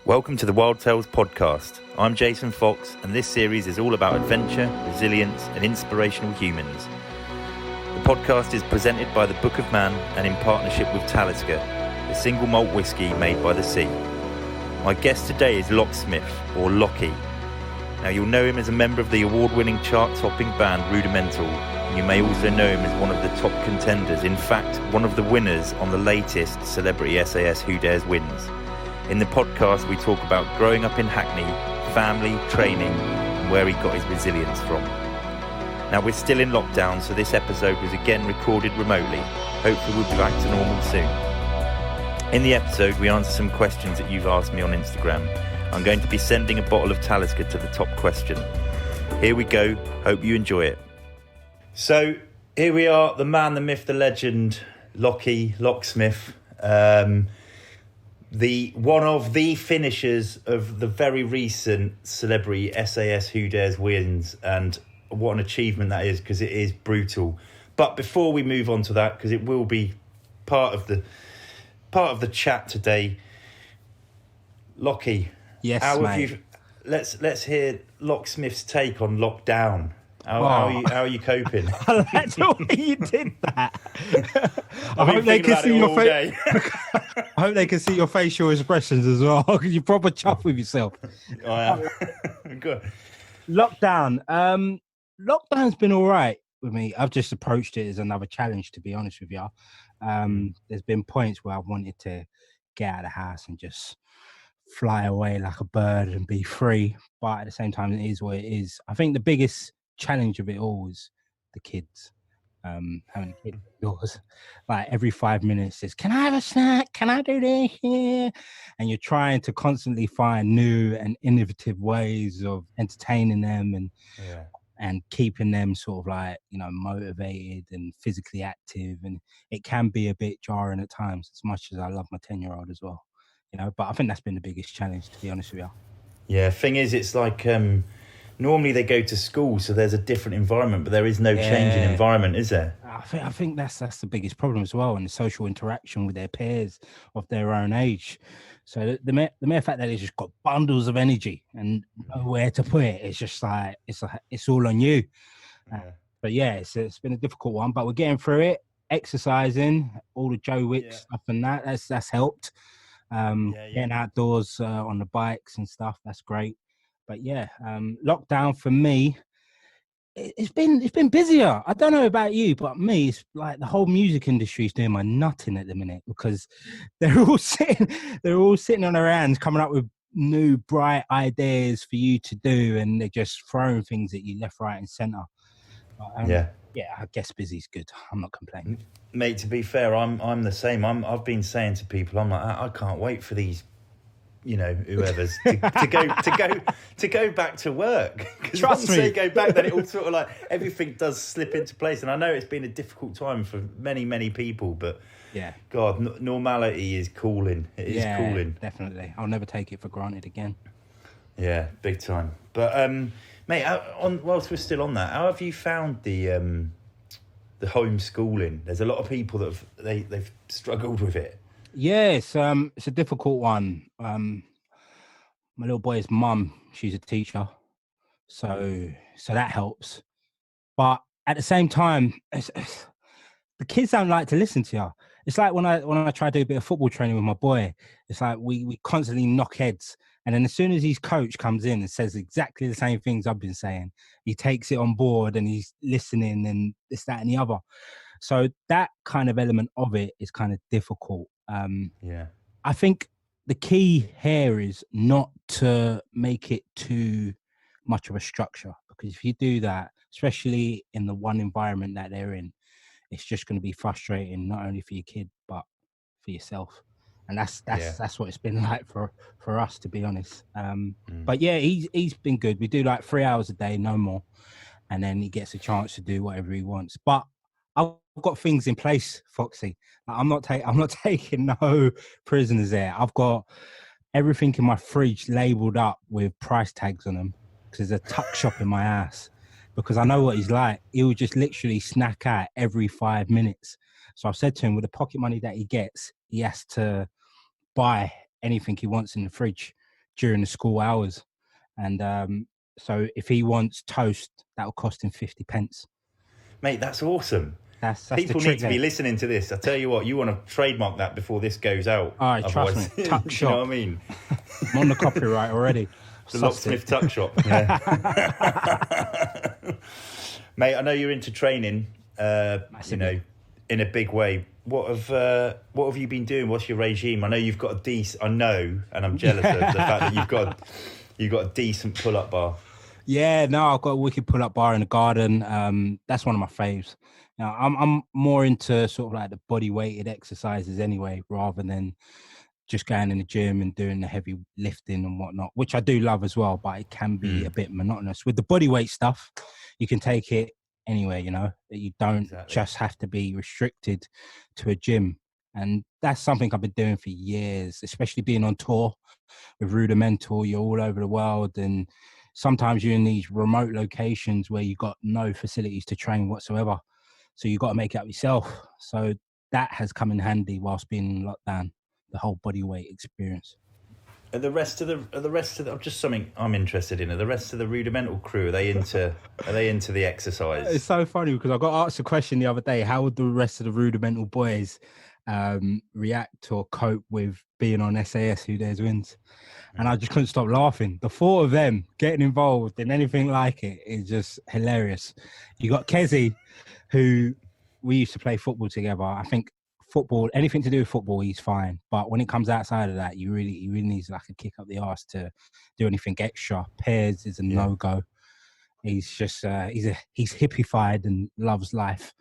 Welcome to the Wild Tales podcast. I'm Jason Fox, and this series is all about adventure, resilience, and inspirational humans. The podcast is presented by the Book of Man and in partnership with Talisker, the single malt whiskey made by the sea. My guest today is Locksmith, or Lockie. Now, you'll know him as a member of the award-winning chart-topping band Rudimental, and you may also know him as one of the top contenders, in fact, one of the winners on the latest Celebrity SAS Who Dares Wins. In the podcast, we talk about growing up in Hackney, family, training, and where he got his resilience from. Now, we're still in lockdown, so this episode was again recorded remotely. Hopefully we'll be back to normal soon. In the episode, we answer some questions that you've asked me on Instagram. I'm going to be sending a bottle of Talisker to the top question. Here we go. Hope you enjoy it. So, here we are, the man, the myth, the legend, Lockie, Locksmith. One of the finishers of the very recent Celebrity SAS Who Dares Wins, and what an achievement that is, because it is brutal. But before we move on to that, because it will be part of the chat today, Lockie, yes, how mate. have you? Let's hear Locksmith's take on lockdown. How are you coping? I like the way you did that. I hope they can see your face. I hope they can see your facial expressions as well, because you're proper chuffed with yourself. I am. Good. Lockdown. Lockdown's been all right with me. I've just approached it as another challenge, to be honest with you. There's been points where I've wanted to get out of the house and just fly away like a bird and be free. But at the same time, it is what it is. I think the biggest challenge of it all is the kids. Having a kid indoors, like every 5 minutes says, "Can I have a snack? Can I do this here?" And you're trying to constantly find new and innovative ways of entertaining them and keeping them sort of like, motivated and physically active. And it can be a bit jarring at times, as much as I love my 10-year-old as well, but I think that's been the biggest challenge, to be honest with you. Yeah, thing is, it's like normally they go to school, so there's a different environment, but there is no change in environment, is there? I think that's the biggest problem as well, and the social interaction with their peers of their own age. So the mere fact that they just got bundles of energy and nowhere to put it, it's just like it's all on you. But yeah, it's been a difficult one, but we're getting through it. Exercising, all the Joe Wick stuff and that's helped. Getting outdoors on the bikes and stuff, that's great. But lockdown for me, it's been busier. I don't know about you, but me, it's like the whole music industry is doing my nutting at the minute, because they're all sitting on their hands, coming up with new bright ideas for you to do, and they're just throwing things at you left, right, and centre. I guess busy's good. I'm not complaining, mate. To be fair, I'm the same. I've been saying to people, I'm like, I can't wait for these, whoever's to go back to work, because once they go back, then it all sort of like everything does slip into place. And I know it's been a difficult time for many people, but God, normality is calling. It is calling. Definitely. I'll never take it for granted again. Yeah, big time. But mate, whilst we're still on that, how have you found the homeschooling? There's a lot of people that they've struggled with it. Yeah, it's a difficult one. My little boy's mum, she's a teacher, so that helps. But at the same time, the kids don't like to listen to you. It's like when I try to do a bit of football training with my boy, it's like we constantly knock heads. And then as soon as his coach comes in and says exactly the same things I've been saying, he takes it on board and he's listening and this, that, and the other. So that kind of element of it is kind of difficult. I think the key here is not to make it too much of a structure, because if you do that, especially in the one environment that they're in, it's just going to be frustrating, not only for your kid but for yourself. And that's what it's been like for us, to be honest. But yeah, he's been good. We do like 3 hours a day, no more, and then he gets a chance to do whatever he wants. But I've got things in place, Foxy. I'm not taking no prisoners there. I've got everything in my fridge labelled up with price tags on them, because there's a tuck shop in my house. Because I know what he's like. He'll just literally snack out every 5 minutes. So I've said to him, with the pocket money that he gets, he has to buy anything he wants in the fridge, during the school hours. And so if he wants toast, that'll cost him 50 pence. Mate, that's awesome. That's People the trick need to be listening to this. I tell you what, you want to trademark that before this goes out. All right, trust me. Tuck you shop. know what I mean? I'm on the copyright already. The Locksmith tuck shop. Yeah. Mate, I know you're into training. You know, in a big way. What have you been doing? What's your regime? I know you've got a decent. I know, and I'm jealous of the fact that you've got a decent pull-up bar. Yeah, no, I've got a wicked pull-up bar in the garden. That's one of my faves. Now, I'm more into sort of like the body-weighted exercises anyway, rather than just going in the gym and doing the heavy lifting and whatnot, which I do love as well, but it can be a bit monotonous. With the body weight stuff, you can take it anywhere, you know, that you don't just have to be restricted to a gym. And that's something I've been doing for years, especially being on tour with Rudimental. You're all over the world, and sometimes you're in these remote locations where you've got no facilities to train whatsoever. So you've got to make it up yourself. So that has come in handy whilst being in lockdown, the whole body weight experience. Are the rest of the just something I'm interested in? Are the rest of the Rudimental crew, are they into the exercise? It's so funny because I got asked a question the other day: how would the rest of the Rudimental boys react or cope with being on SAS Who Dares Wins? And I just couldn't stop laughing. The thought of them getting involved in anything like it is just hilarious. You got Kezi, who we used to play football together. I think football, anything to do with football, he's fine. But when it comes outside of that, he really needs like a kick up the arse to do anything extra. Pairs is a no-go. He's just he's hippified and loves life.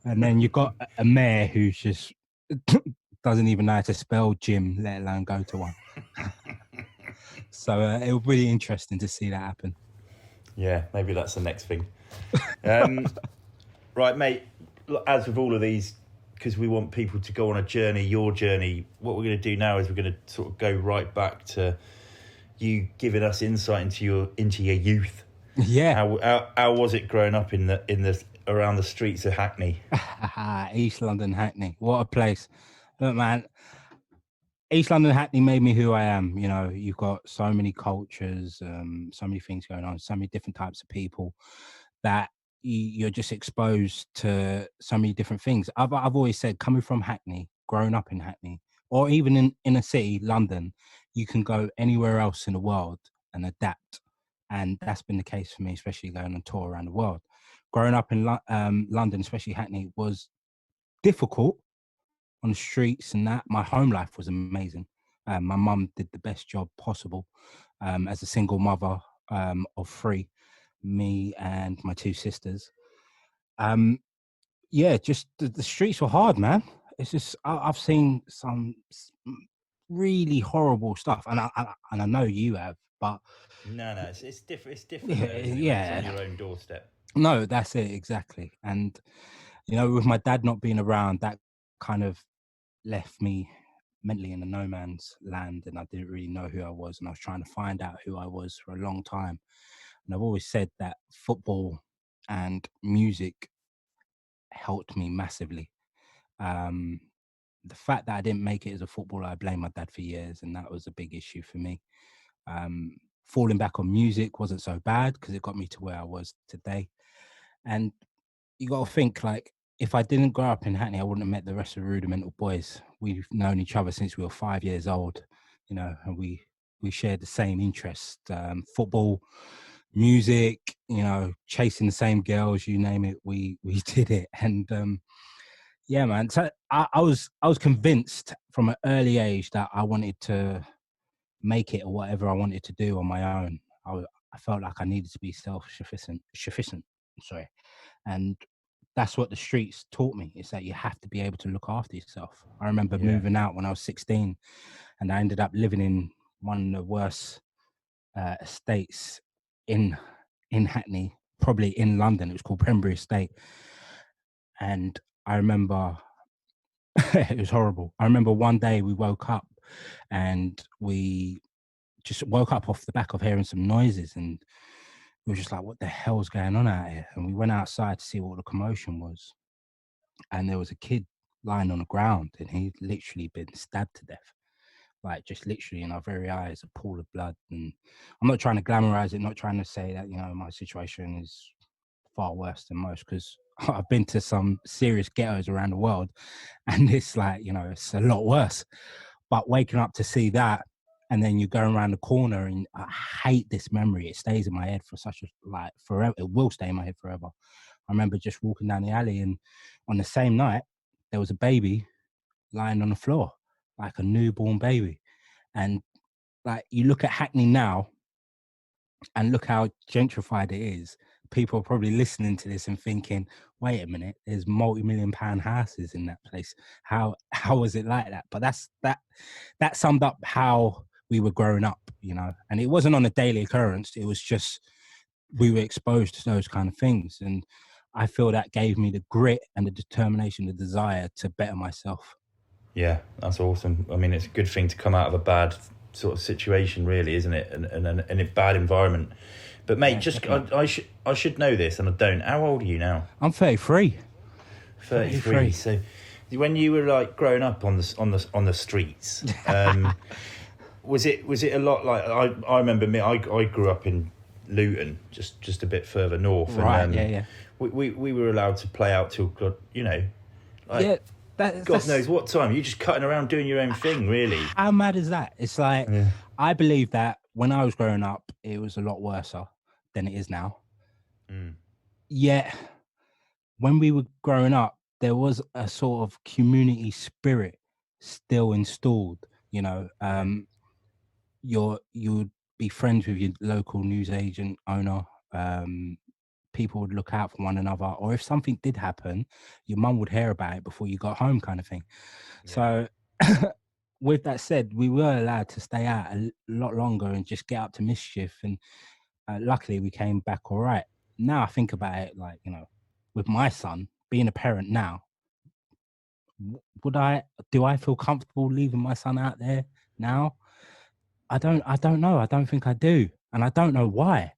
And then you've got a mayor who's just doesn't even know how to spell gym, let alone go to one. So it will be really interesting to see that happen. Yeah, maybe that's the next thing. Right, mate, as with all of these, because we want people to go on a journey, your journey, what we're going to do now is we're going to sort of go right back to you giving us insight into your youth. Yeah. How was it growing up in the around the streets of Hackney? East London, Hackney. What a place. Look, man, East London, Hackney made me who I am. You know, you've got so many cultures, so many things going on, so many different types of people that you're just exposed to so many different things. I've always said, coming from Hackney, growing up in Hackney, or even in a city, London, you can go anywhere else in the world and adapt. And that's been the case for me, especially going on tour around the world. Growing up in London, especially Hackney, was difficult on the streets and that. My home life was amazing. My mum did the best job possible as a single mother of three, me and my two sisters. Yeah, just the streets were hard, man. It's just I've seen some really horrible stuff, and I know you have, but no, it's different. It's different. Yeah, it's on your own doorstep. No, that's it exactly. And you know, with my dad not being around, that kind of left me mentally in a no man's land, and I didn't really know who I was, and I was trying to find out who I was for a long time. And I've always said that football and music helped me massively. The fact that I didn't make it as a footballer, I blame my dad for years, and that was a big issue for me. Falling back on music wasn't so bad because it got me to where I was today. And you got to think, like, if I didn't grow up in Hackney, I wouldn't have met the rest of the Rudimental boys. We've known each other since we were 5 years old, you know, and we shared the same interest, football, music, you know, chasing the same girls, you name it, we did it. And yeah, man. So I was convinced from an early age that I wanted to make it or whatever I wanted to do on my own. I felt like I needed to be self-sufficient. Sorry. And that's what the streets taught me, is that you have to be able to look after yourself. I remember moving out when I was 16, and I ended up living in one of the worst estates in Hackney, probably in London. It was called Pembury Estate. And I remember it was horrible. I remember one day we woke up and we just woke up off the back of hearing some noises, and we were just like, what the hell's going on out here? And we went outside to see what the commotion was. And there was a kid lying on the ground, and he'd literally been stabbed to death. like just literally in our very eyes, a pool of blood. And I'm not trying to glamorize it, not trying to say that, my situation is far worse than most, because I've been to some serious ghettos around the world, and it's like, it's a lot worse. But waking up to see that, and then you're going around the corner, and I hate this memory. It stays in my head for forever. It will stay in my head forever. I remember just walking down the alley, and on the same night, there was a baby lying on the floor, like a newborn baby. And like, you look at Hackney now and look how gentrified it is. People are probably listening to this and thinking, wait a minute, there's multi-million-pound houses in that place. How was it like that? But that summed up how we were growing up, and it wasn't on a daily occurrence. It was just, we were exposed to those kind of things. And I feel that gave me the grit and the determination, the desire to better myself. Yeah, that's awesome. I mean, it's a good thing to come out of a bad sort of situation, really, isn't it? And a bad environment. But mate, I should know this, and I don't. How old are you now? I'm 33. 33. So, when you were like growing up on the streets, was it a lot like I remember me? I grew up in Luton, just a bit further north, right? And, yeah. We were allowed to play out till God knows what time. You're just cutting around doing your own thing, really. How mad is that? It's like, I believe that when I was growing up, it was a lot worse than it is now. Yet, when we were growing up, there was a sort of community spirit still installed. You would be friends with your local newsagent owner. People would look out for one another, or if something did happen, your mum would hear about it before you got home, kind of thing. So with that said, we were allowed to stay out a lot longer and just get up to mischief, and luckily we came back all right. Now I think about it, like, with my son, being a parent now, do I feel comfortable leaving my son out there now? I don't know. I don't think I do, and I don't know why.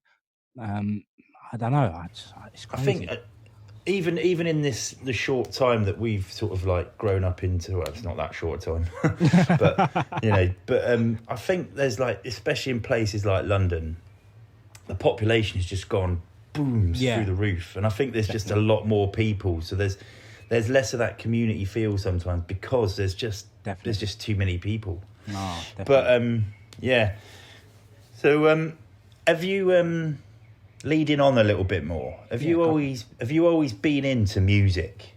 I don't know. It's crazy. I think even in the short time that we've sort of like grown up into, well, it's not that short a time, but I think there's like, especially in places like London, the population has just gone boom through the roof, and I think there's just a lot more people, so there's less of that community feel sometimes, because there's just too many people. No, definitely. But so have you leading on a little bit more, have you always been into music?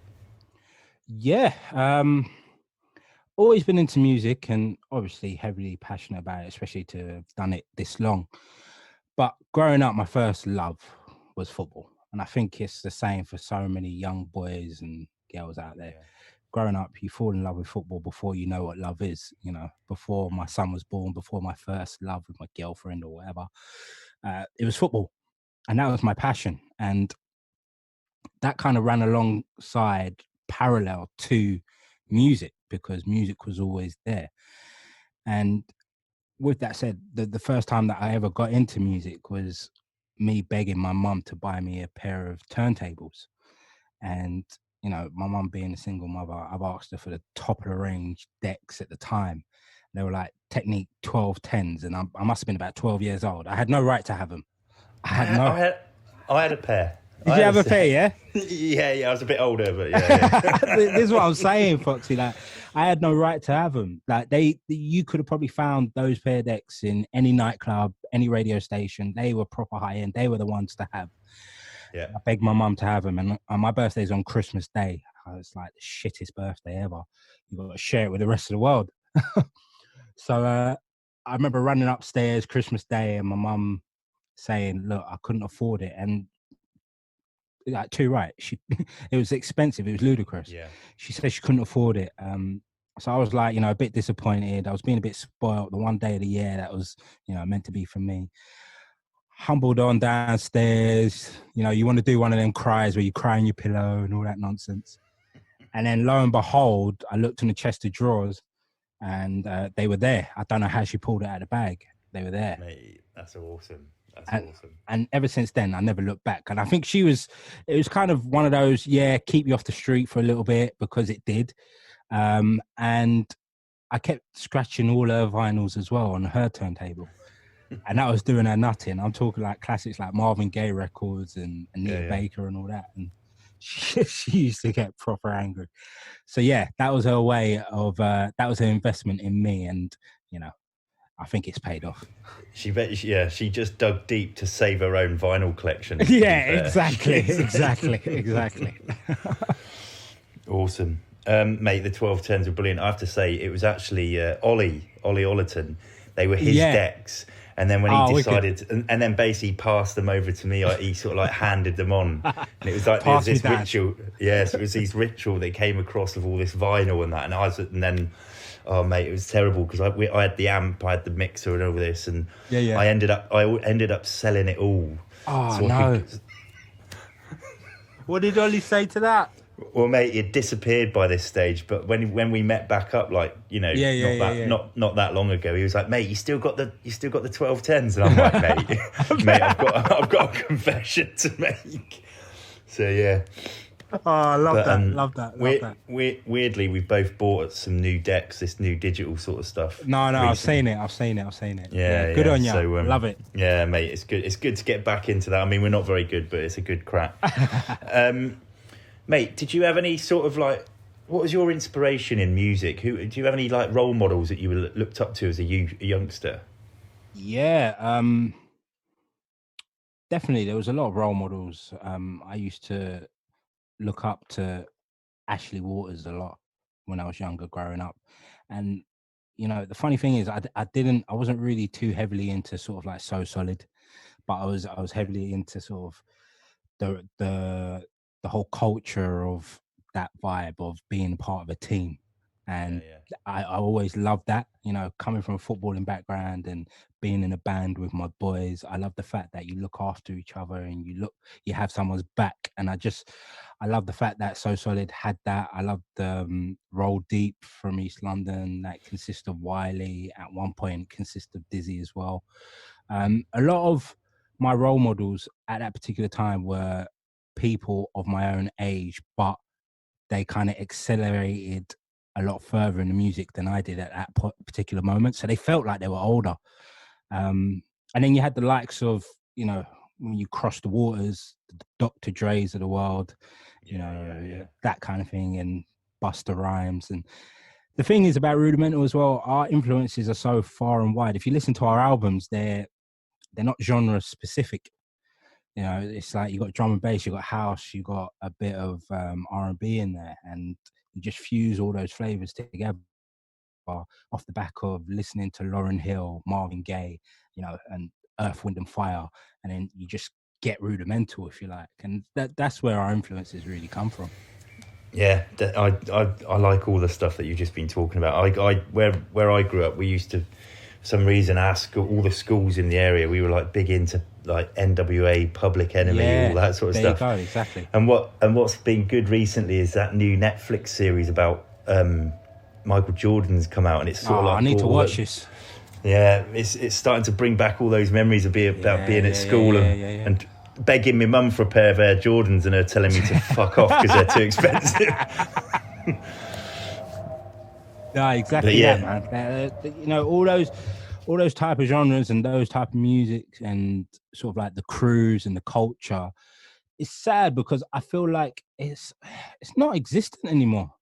Always been into music, and obviously heavily passionate about it, especially to have done it this long. But growing up, my first love was football, and I think it's the same for so many young boys and girls out there. Growing up, you fall in love with football before you know what love is. Before my son was born, before my first love with my girlfriend or whatever, it was football. And that was my passion. And that kind of ran alongside, parallel to music, because music was always there. And with that said, the first time that I ever got into music was me begging my mum to buy me a pair of turntables. And, my mum being a single mother, I've asked her for the top of the range decks at the time. They were like Technique 1210s, and I must have been about 12 years old. I had no right to have them. I had a pair. Did you have a pair, yeah? Yeah, I was a bit older, but yeah. This is what I'm saying, Foxy. Like, I had no right to have them. Like, you could have probably found those pair decks in any nightclub, any radio station. They were proper high end. They were the ones to have. Yeah. I begged my mum to have them, and my birthday's on Christmas Day. It's like the shittest birthday ever. You've got to share it with the rest of the world. So I remember running upstairs Christmas Day, and my mum saying, look, I couldn't afford it. And like, too right, it was expensive, it was ludicrous. She said she couldn't afford it. So I was like, a bit disappointed. I was being a bit spoiled. The one day of the year that was, meant to be for me. Humbled on downstairs, you want to do one of them cries where you cry in your pillow and all that nonsense. And then lo and behold, I looked in the chest of drawers, and they were there. I don't know how she pulled it out of the bag. They were there. Mate, that's awesome. Awesome. And ever since then, I never looked back. And I think it was kind of one of those, keep you off the street for a little bit, because it did. And I kept scratching all her vinyls as well on her turntable. And that was doing her nutting. I'm talking like classics like Marvin Gaye records and Anita Baker and all that. And she used to get proper angry. So yeah, that was her way of that was her investment in me, and I think it's paid off. She just dug deep to save her own vinyl collection. Yeah, exactly. Awesome. Mate, the 1210s were brilliant. I have to say, it was actually Ollie Ollerton. They were his decks. And then when he decided, and then basically passed them over to me, he sort of like handed them on. And it was like there's this ritual. Yes, it was this ritual that came across of all this vinyl and that. And then, oh mate, it was terrible because I had the amp, I had the mixer and all this. And I ended up selling it all. Oh, so no. What did Ollie say to that? Well, mate, it disappeared by this stage. But when we met back up, like not that long ago, he was like, "Mate, you still got the 1210s," and I'm like, "Mate, I've got a confession to make." So yeah. Oh, I love that. Weirdly, we've both bought some new decks, this new digital sort of stuff. No, I've seen it. Yeah, good on you. So, love it. Yeah, mate, it's good. It's good to get back into that. I mean, we're not very good, but it's a good crack. Mate, did you have any sort of like, what was your inspiration in music? Do you have any like role models that you looked up to as a youngster? Yeah, definitely. There was a lot of role models. I used to look up to Ashley Waters a lot when I was younger, growing up. And the funny thing is, I wasn't really too heavily into sort of like So Solid, but I was heavily into sort of the whole culture of that vibe of being part of a team. And I always loved that, coming from a footballing background and being in a band with my boys. I love the fact that you look after each other and you have someone's back. And I love the fact that So Solid had that. I love the Roll Deep from East London that consists of Wiley. At one point it consists of Dizzy as well. A lot of my role models at that particular time were people of my own age, but they kind of accelerated a lot further in the music than I did at that particular moment. So they felt like they were older. And then you had the likes of, when you cross the waters, the Dr. Dre's of the world, that kind of thing, and Busta Rhymes. And the thing is about Rudimental as well, our influences are so far and wide. If you listen to our albums, they're not genre specific. It's like you got drum and bass, you got house, you got a bit of R&B in there, and you just fuse all those flavors together off the back of listening to Lauryn Hill, Marvin Gaye, and Earth, Wind and Fire, and then you just get Rudimental, if you like, and that's where our influences really come from. Yeah, I like all the stuff that you've just been talking about. Where I grew up, we used to, for some reason, ask all the schools in the area. We were like big into like NWA, Public Enemy, all that sort of stuff. There you go, exactly. And what's been good recently is that new Netflix series about Michael Jordan's come out, and it's sort of like I need to watch this. Yeah, it's starting to bring back all those memories of being at school and begging my mum for a pair of Air Jordans and her telling me to fuck off because they're too expensive. No, exactly. Man. All those type of genres and those type of music and sort of like the crews and the culture. It's sad because I feel like it's not existent anymore.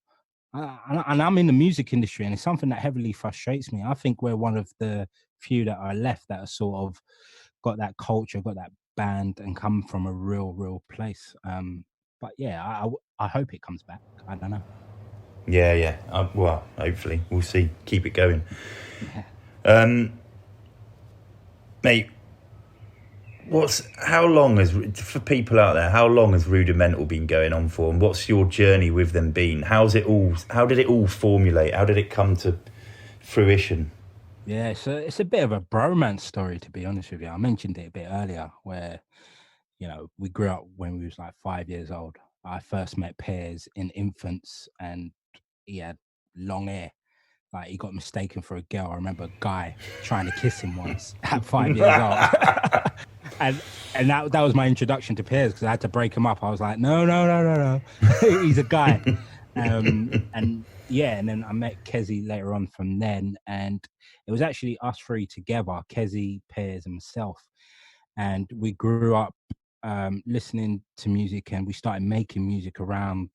And I'm in the music industry, and it's something that heavily frustrates me. I think we're one of the few that are left that are sort of got that culture, got that band, and come from a real place. But yeah, I hope it comes back. I don't know. Yeah. Well, hopefully we'll see. Keep it going. Mate, for people out there, how long has Rudimental been going on for, and what's your journey with them been? How did it all formulate? How did it come to fruition? Yeah, so it's a bit of a bromance story, to be honest with you. I mentioned it a bit earlier where, we grew up when we was like 5 years old. I first met Piers in Infants, and he had long hair. Like, he got mistaken for a girl. I remember a guy trying to kiss him once at 5 years old. and that was my introduction to Piers, because I had to break him up. I was like, no. He's a guy. And yeah, and then I met Kezi later on from then, and it was actually us three together, Kezi, Pears, and myself, and we grew up listening to music, and we started making music around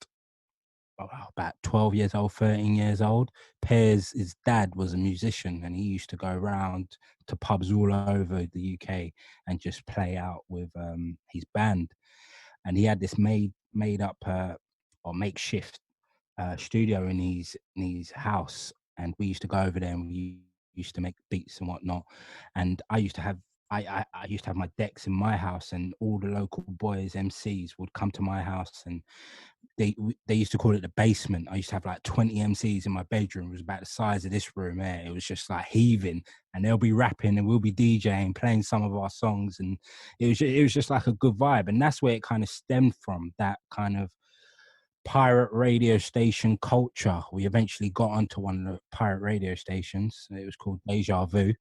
about 12 years old, 13 years old. Pears, his dad was a musician, and he used to go around to pubs all over the UK and just play out with his band, and he had this made up or makeshift studio in his house, and we used to go over there and we used to make beats and whatnot. And I used to have I used to have my decks in my house, and all the local boys MCs would come to my house, and they used to call it the basement. I used to have like 20 MCs in my bedroom. It was about the size of this room here. It was just like heaving, and they'll be rapping and we'll be DJing, playing some of our songs, and it was just like a good vibe. And that's where it kind of stemmed from, that kind of pirate radio station culture. We eventually got onto one of the pirate radio stations. It was called Deja Vu,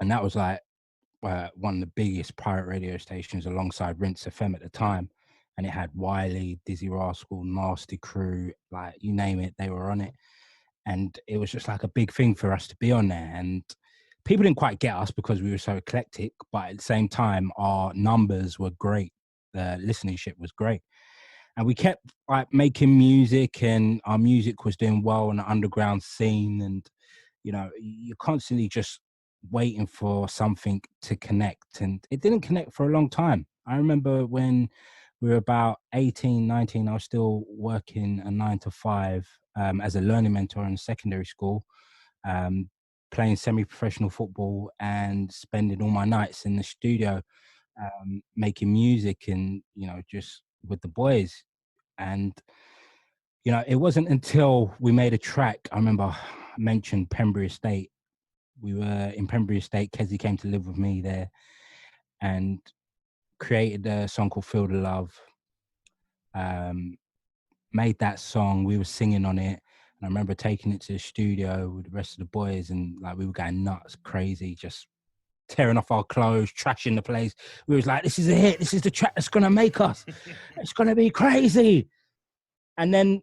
and that was like one of the biggest pirate radio stations alongside Rinse FM at the time. And it had Wiley, Dizzy Rascal, Nasty Crew, like you name it, they were on it. And it was just like a big thing for us to be on there. And people didn't quite get us because we were so eclectic, but at the same time, our numbers were great. The listenership was great. And we kept like making music, and our music was doing well on the underground scene. And, you know, you're constantly just waiting for something to connect, and it didn't connect for a long time. I remember when we were about 18, 19, I was still working a 9 to 5 as a learning mentor in secondary school, playing semi-professional football and spending all my nights in the studio, making music and, you know, just with the boys. And, you know, it wasn't until we made a track, I remember I mentioned Pembury Estate. We were in Pembury Estate. Kezi came to live with me there and created a song called Feel the Love. Made that song. We were singing on it. And I remember taking it to the studio with the rest of the boys, and like we were going nuts, crazy, just tearing off our clothes, trashing the place. We was like, this is a hit. This is the track that's going to make us. It's going to be crazy. And then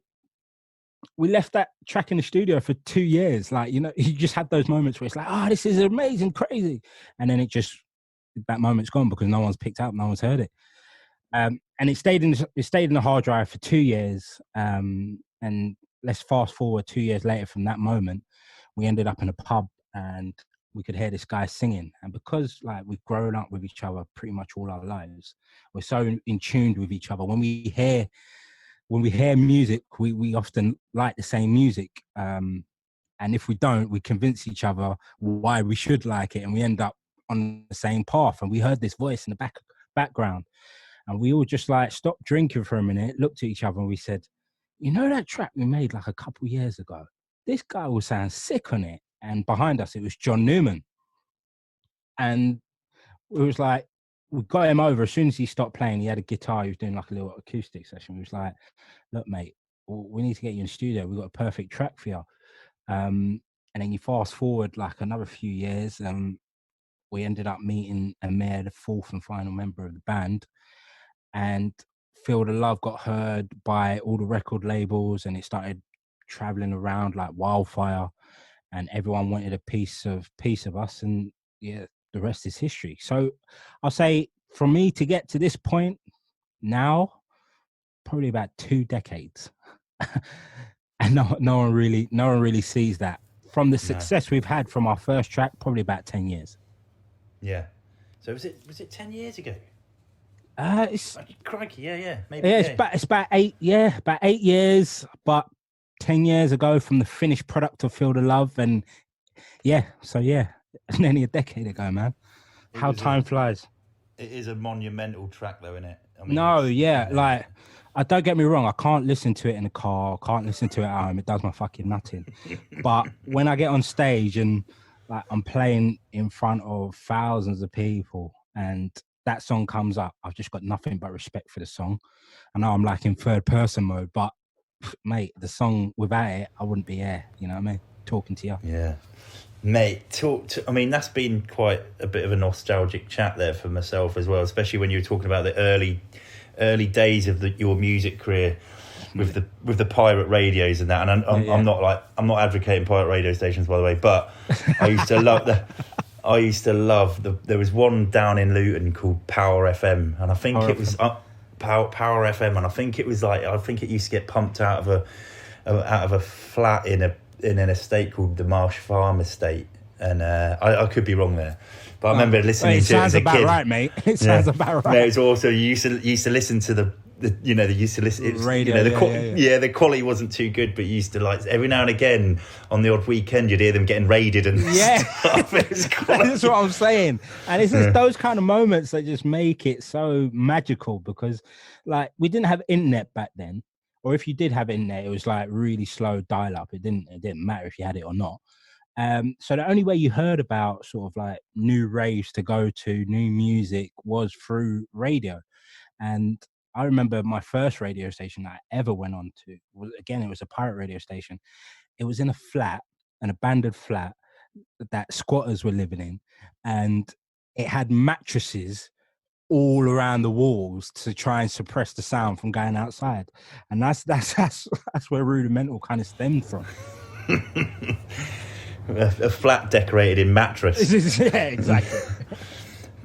we left that track in the studio for 2 years. Like, you know, you just had those moments where it's like, oh, this is amazing, crazy. And then that moment's gone because no one's picked up, no one's heard it. And it stayed in the hard drive for 2 years. And let's fast forward 2 years later from that moment, we ended up in a pub and we could hear this guy singing. And because like we've grown up with each other pretty much all our lives, we're so in tune with each other. When we hear music, we often like the same music. And if we don't, we convince each other why we should like it. And we end up on the same path. And we heard this voice in the background. And we all just like stopped drinking for a minute, looked at each other, and we said, you know that track we made like a couple of years ago? This guy will sound sick on it. And behind us, it was John Newman. And it was like, we got him over. As soon as he stopped playing, he had a guitar. He was doing like a little acoustic session. We was like, look, mate, we need to get you in the studio. We've got a perfect track for you. And then you fast forward like another few years, and we ended up meeting Amir, the fourth and final member of the band. And Feel the Love got heard by all the record labels, and it started traveling around like wildfire, and everyone wanted a piece of us. And yeah, the rest is history. So I'll say for me to get to this point now, probably about 2 decades. And no one really sees that. From the success we've had from our first track, probably about 10 years. Yeah. So was it 10 years ago? It's crikey, yeah, maybe. Yeah, yeah. it's about 8 years, but 10 years ago from the finished product of Feel the Love. And yeah, so yeah, it's nearly a decade ago, man. How time flies. It is a monumental track though, isn't it? I mean, like, don't get me wrong, I can't listen to it in the car, I can't listen to it at home, it does my fucking nutting. But when I get on stage and like I'm playing in front of thousands of people and that song comes up, I've just got nothing but respect for the song. I know I'm like in third person mode, but mate, the song without it, I wouldn't be here, you know what I mean? Talking to you. Yeah. Mate, I mean, that's been quite a bit of a nostalgic chat there for myself as well, especially when you were talking about the early days of your music career. with the pirate radios and that. And I'm not advocating pirate radio stations, by the way, but I used to love there was one down in Luton called Power FM, and I think Power FM, and I think it was like, I think it used to get pumped out of a flat in an estate called the Marsh Farm Estate, and I could be wrong there, but I remember listening to it as a kid. It sounds about right, mate. It sounds about right. No, it's also you used to listen to the radio. The quality wasn't too good, but you used to, like, every now and again on the odd weekend you'd hear them getting raided and stuff. That's what I'm saying. And it's just those kind of moments that just make it so magical, because, like, we didn't have internet back then, or if you did have internet, it was like really slow dial up. It didn't matter if you had it or not. So the only way you heard about sort of like new raves to go to, new music, was through radio. And I remember my first radio station that I ever went on to it was a pirate radio station. It was in a flat, an abandoned flat that squatters were living in, and it had mattresses all around the walls to try and suppress the sound from going outside. And that's where Rudimental kind of stemmed from. A flat decorated in mattress. Yeah, exactly.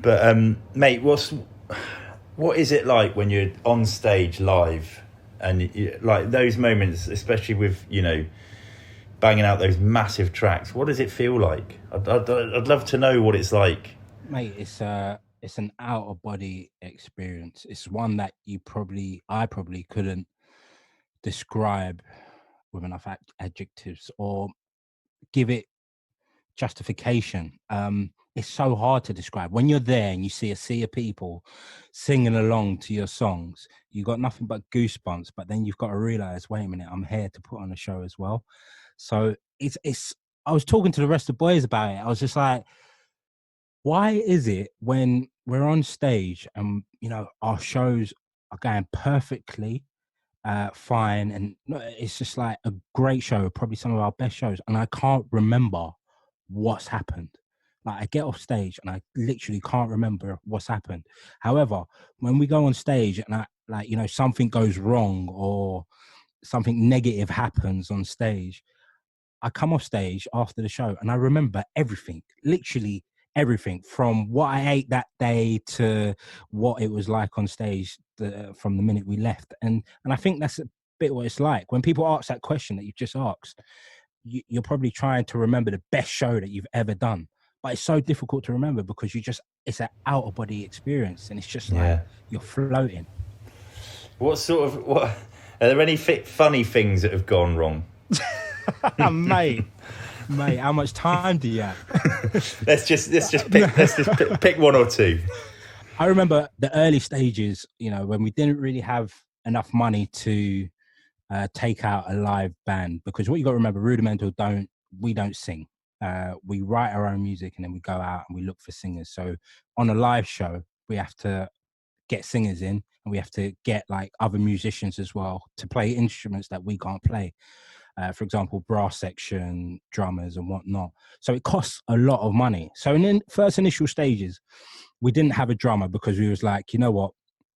But mate, what is it like when you're on stage live, and like those moments, especially with, you know, banging out those massive tracks? What does it feel like? I'd love to know what it's like. Mate, it's an out of body experience. It's one that I probably couldn't describe with enough adjectives or give it justification. It's so hard to describe. When you're there and you see a sea of people singing along to your songs, you got nothing but goosebumps. But then you've got to realize, wait a minute, I'm here to put on a show as well. So it's. I was talking to the rest of the boys about it. I was just like, why is it when we're on stage and, you know, our shows are going perfectly fine, and it's just like a great show, probably some of our best shows, and I can't remember what's happened? Like, I get off stage and I literally can't remember what's happened. However, when we go on stage and something goes wrong or something negative happens on stage, I come off stage after the show and I remember everything, literally everything, from what I ate that day to what it was like on stage from the minute we left. And I think that's a bit what it's like. When people ask that question that you've just asked, you're probably trying to remember the best show that you've ever done. But it's so difficult to remember because it's an out of body experience, and it's just like you're floating. What are there any funny things that have gone wrong? Mate, how much time do you have? let's just pick one or two. I remember the early stages, you know, when we didn't really have enough money to take out a live band, because what you got to remember, Rudimental we don't sing. We write our own music and then we go out and we look for singers. So on a live show, we have to get singers in, and we have to get like other musicians as well to play instruments that we can't play. For example, brass section, drummers and whatnot. So it costs a lot of money. So in the first initial stages, we didn't have a drummer because we was like, you know what,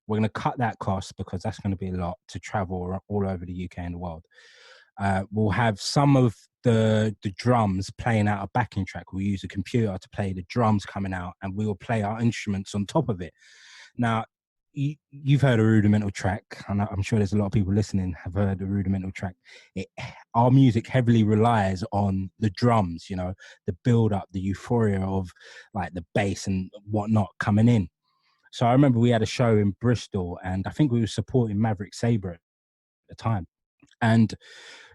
we're going to cut that cost because that's going to be a lot to travel all over the UK and the world. We'll have some of the drums playing out a backing track. We'll use a computer to play the drums coming out, and we will play our instruments on top of it. Now, you've heard a Rudimental track, and I'm sure there's a lot of people listening have heard the Rudimental track. Our music heavily relies on the drums, you know, the build up, the euphoria of like the bass and whatnot coming in. So I remember we had a show in Bristol, and I think we were supporting Maverick Sabre at the time. And,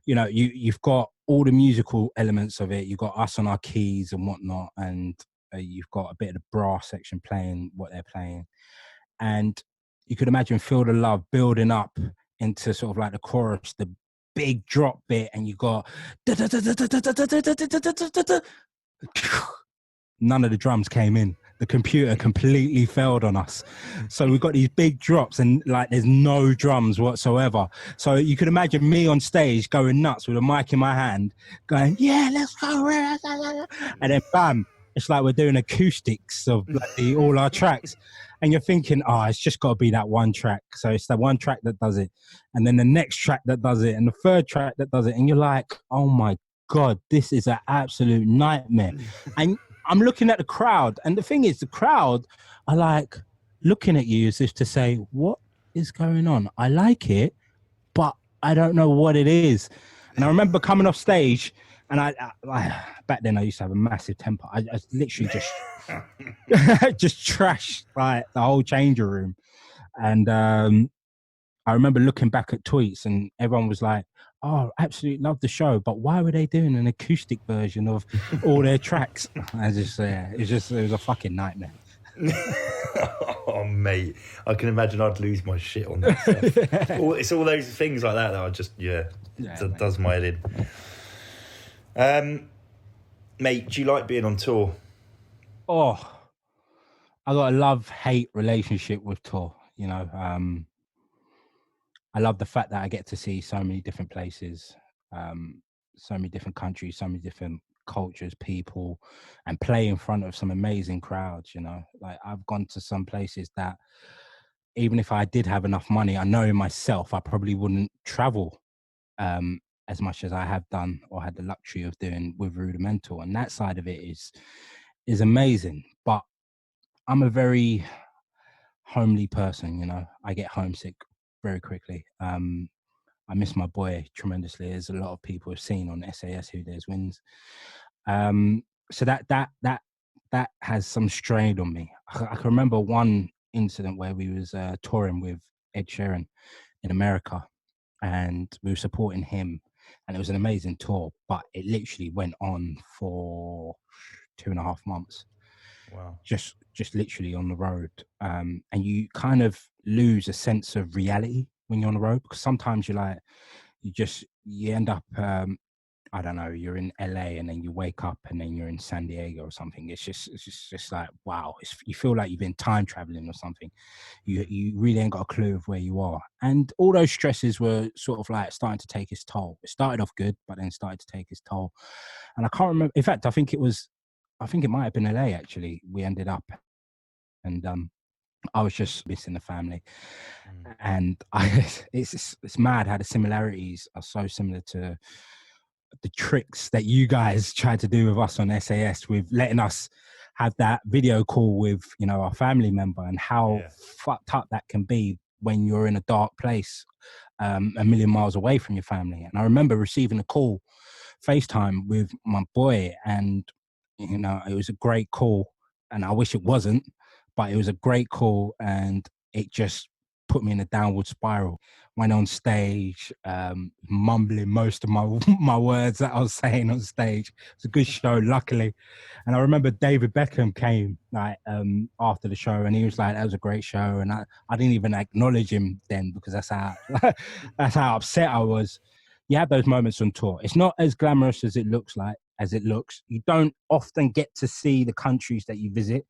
you know, you've got all the musical elements of it. You've got us on our keys and whatnot, and you've got a bit of the brass section playing what they're playing. And you could imagine Feel the Love building up into sort of like the chorus, the big drop bit, and you got none of the drums came in. The computer completely failed on us. So we've got these big drops and like there's no drums whatsoever. So you could imagine me on stage going nuts with a mic in my hand going, yeah, let's go. And then bam, it's like we're doing acoustics of like all our tracks. and you're thinking, oh, it's just got to be that one track. So it's that one track that does it, and then the next track that does it, and the third track that does it, and you're like, oh my God, this is an absolute nightmare. And I'm looking at the crowd, and the thing is, the crowd are like looking at you as if to say, what is going on? I like it, but I don't know what it is. And I remember coming off stage, and I back then I used to have a massive temper. I literally just just trashed like the whole changing room. And I remember looking back at tweets, and everyone was like, "Oh, absolutely love the show, but why were they doing an acoustic version of all their tracks?" I just, it was a fucking nightmare. Oh, mate, I can imagine I'd lose my shit on that stuff. It's all those things like that I just, does my head in. Mate, do you like being on tour? Oh, I got a love-hate relationship with tour, you know. I love the fact that I get to see so many different places, so many different countries, so many different cultures, people, and play in front of some amazing crowds, you know. Like, I've gone to some places that even if I did have enough money, I know in myself I probably wouldn't travel as much as I have done or had the luxury of doing with Rudimental. And that side of it is amazing. But I'm a very homely person, you know. I get homesick very quickly. I miss my boy tremendously, as a lot of people have seen on SAS Who Dares Wins. So that has some strain on me. I can remember one incident where we was touring with Ed Sheeran in America, and we were supporting him, and it was an amazing tour, but it literally went on for 2.5 months. Wow. Just literally on the road. And you kind of lose a sense of reality when you're on the road, because sometimes you end up, I don't know, you're in LA and then you wake up and then you're in San Diego or something. It's just like, wow, you feel like you've been time traveling or something. You really ain't got a clue of where you are. And all those stresses were sort of like starting to take its toll. It started off good, but then started to take its toll. And I can't remember. In fact, I think it might have been LA actually. We ended up, and I was just missing the family. And it's mad how the similarities are so similar to the tricks that you guys tried to do with us on SAS, with letting us have that video call with, you know, our family member, and how fucked up that can be when you're in a dark place, a million miles away from your family. And I remember receiving a call, FaceTime, with my boy, and, you know, it was a great call, and I wish it wasn't, but it was a great call, and it just put me in a downward spiral. Went on stage, mumbling most of my words that I was saying on stage. It was a good show, luckily. And I remember David Beckham came after the show, and he was like, "That was a great show." And I didn't even acknowledge him then, because that's how upset I was. You have those moments on tour. It's not as glamorous as it looks. You don't often get to see the countries that you visit.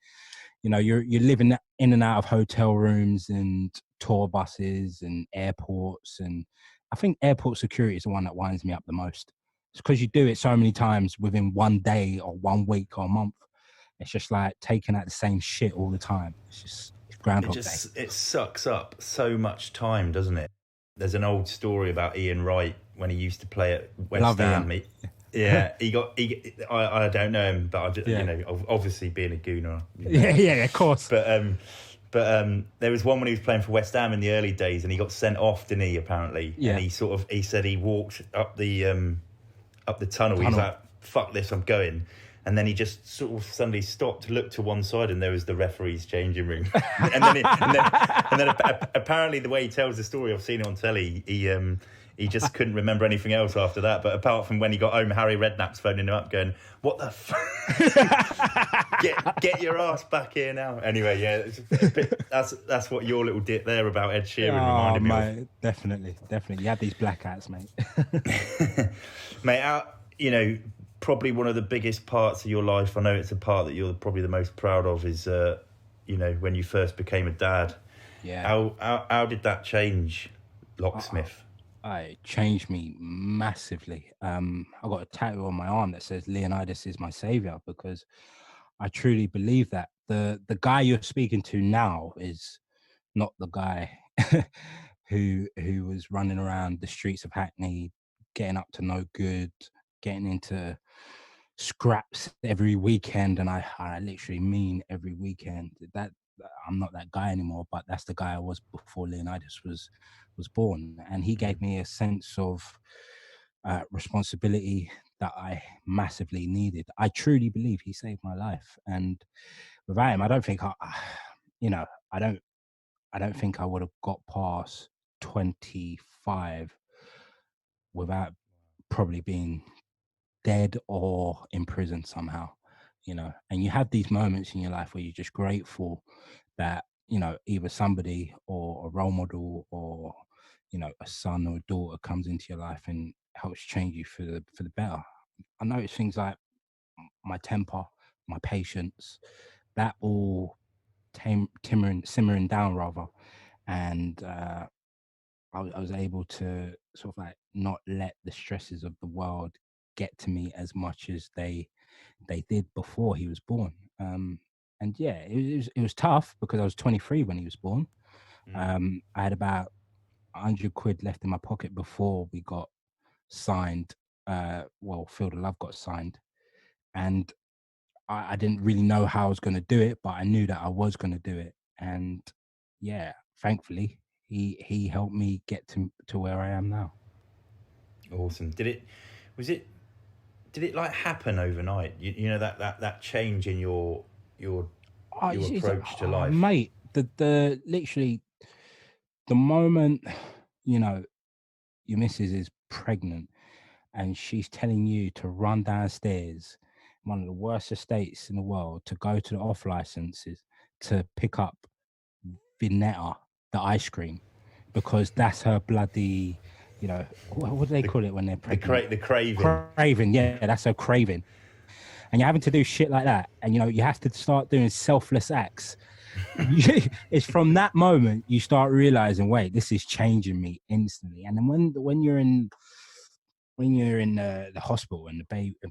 You know, you're living in and out of hotel rooms and tour buses and airports. And I think airport security is the one that winds me up the most. It's because you do it so many times within one day or 1 week or a month. It's just like taking out the same shit all the time. It's Groundhog Day. It sucks up so much time, doesn't it? There's an old story about Ian Wright when he used to play at West Ham. Yeah, I don't know him, but I just, you know, obviously being a gooner. You know. Yeah, of course. But there was one when he was playing for West Ham in the early days, and he got sent off, didn't he? Apparently, and he said he walked up the tunnel. He was like, "Fuck this, I'm going." And then he just sort of suddenly stopped, looked to one side, and there was the referee's changing room. and then apparently, the way he tells the story, I've seen it on telly. He just couldn't remember anything else after that. But apart from when he got home, Harry Redknapp's phoning him up, going, "What the fuck? get your ass back here now." Anyway, yeah, it's a bit, that's what your little dip there about Ed Sheeran reminded me of. Definitely. You have these blackouts, mate. Mate, you know, probably one of the biggest parts of your life, I know it's a part that you're probably the most proud of, is you know, when you first became a dad. Yeah. How did that change Locksmith? It changed me massively. I got a tattoo on my arm that says Leonidas is my savior, because I truly believe that the guy you're speaking to now is not the guy who was running around the streets of Hackney, getting up to no good, getting into scraps every weekend, and I literally mean every weekend. That I'm not that guy anymore, but that's the guy I was before Leonidas was born, and he gave me a sense of responsibility that I massively needed. I truly believe he saved my life, and without him, I don't think you know, I don't I don't think I would have got past 25 without probably being dead or in prison somehow, and you have these moments in your life where you're just grateful that, either somebody or a role model or, a son or a daughter comes into your life and helps change you for the better. I notice things like my temper, my patience, that all simmering down rather. And I was able to sort of like not let the stresses of the world get to me as much as they did before he was born. And yeah, it was tough because I was 23 when he was born. I had about 100 quid left in my pocket before we got signed. Field of Love got signed, and I didn't really know how I was going to do it, but I knew that I was going to do it. And yeah, thankfully, he helped me get to where I am now. Awesome. Was it did it like happen overnight? You know that change in your approach to life, mate. The literally the moment, you know your missus is pregnant and she's telling you to run downstairs, one of the worst estates in the world, to go to the off licenses to pick up Vinetta, the ice cream, because that's her bloody, what do they call it when they're pregnant? the craving. Craving, yeah, that's her craving. And you're having to do shit like that, and you have to start doing selfless acts. It's from that moment you start realizing, wait, this is changing me instantly. And then when you're in the hospital and the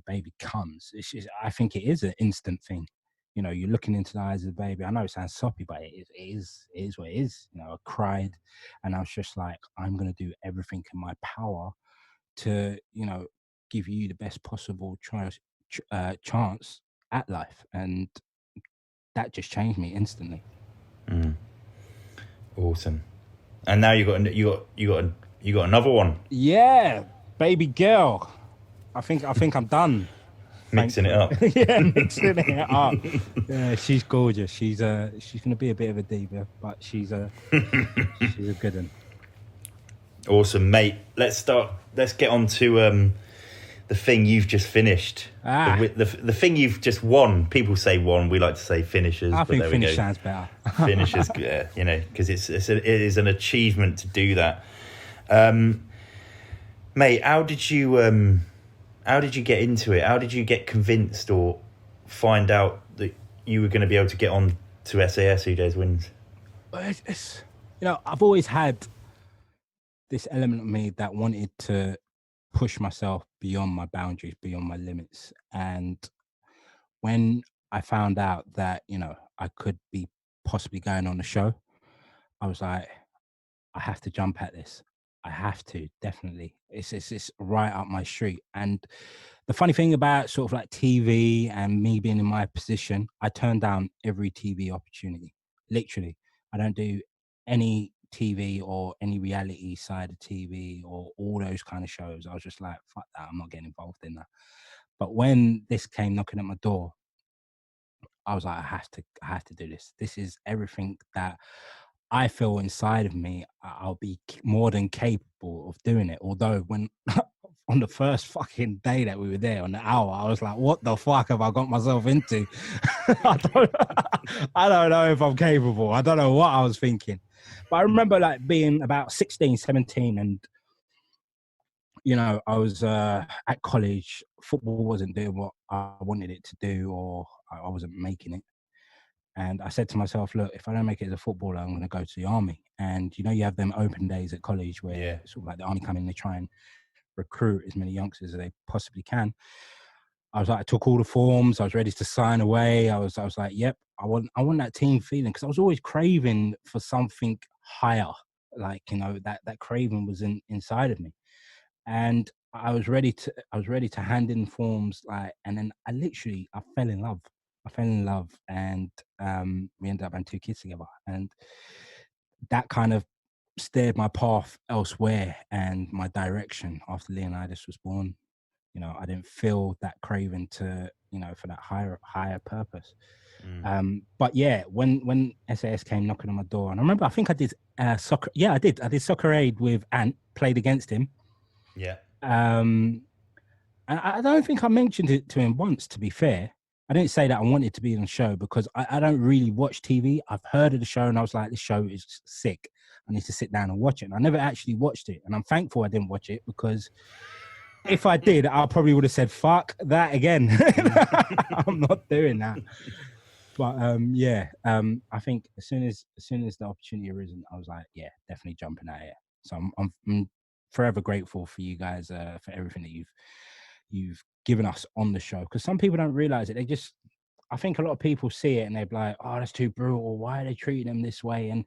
baby comes, I think it is an instant thing. You're looking into the eyes of the baby. I know it sounds soppy, but it is what it is. I cried, and I was just like, I'm going to do everything in my power to, give you the best possible chance at life. And that just changed me instantly. Awesome. And now you got another one. Yeah, baby girl. I think I'm done. Mixing it up. Yeah, mixing it up. Yeah, she's gorgeous. She's gonna be a bit of a diva, but she's a good one. Awesome, mate. Let's get on to the thing you've just finished. The thing you've just won. People say won. We like to say finishers. I think finish sounds better. Finishers, because it is an achievement to do that. Mate, how did you get into it? How did you get convinced or find out that you were going to be able to get on to SAS Who Dares Wins? I've always had this element of me that wanted to push myself beyond my boundaries, beyond my limits. And when I found out that, I could be possibly going on a show, I was like, I have to jump at this. I have to, definitely. It's right up my street. And the funny thing about sort of like TV and me being in my position, I turn down every TV opportunity. Literally. I don't do any TV or any reality side of TV or all those kind of shows. I was just like, fuck that, I'm not getting involved in that. But when this came knocking at my door, I was like, I have to do this. This is everything that I feel inside of me. I'll be more than capable of doing it. Although when on the first fucking day that we were there, on the hour, I was like, what the fuck have I got myself into? I don't know if I'm capable. I don't know what I was thinking. But I remember like being about 16, 17 and, I was at college. Football wasn't doing what I wanted it to do, or I wasn't making it. And I said to myself, look, if I don't make it as a footballer, I'm going to go to the army. And, you have them open days at college where sort of like the army come in, they try and recruit as many youngsters as they possibly can. I took all the forms. I was ready to sign away. I was like, yep, I want that team feeling, because I was always craving for something higher. Like, that craving was inside of me, and I was ready to hand in forms, like, and then I fell in love. And we ended up having 2 kids together, and that kind of steered my path elsewhere and my direction after Leonidas was born. I didn't feel that craving to, for that higher purpose. But yeah, when SAS came knocking on my door, and I remember, I think I did soccer. Yeah, I did soccer aid with Ant, played against him. Yeah. And I don't think I mentioned it to him once, to be fair. I didn't say that I wanted to be on the show, because I don't really watch TV. I've heard of the show and I was like, this show is sick. I need to sit down and watch it. And I never actually watched it. And I'm thankful I didn't watch it, because if I did, I probably would have said, fuck that again. I'm not doing that. But I think as soon as the opportunity arisen, I was like, yeah, definitely jumping at it. So I'm forever grateful for you guys, for everything that you've given us on the show, because some people don't realize it. I think a lot of people see it and they're like, oh, that's too brutal. Why are they treating them this way? And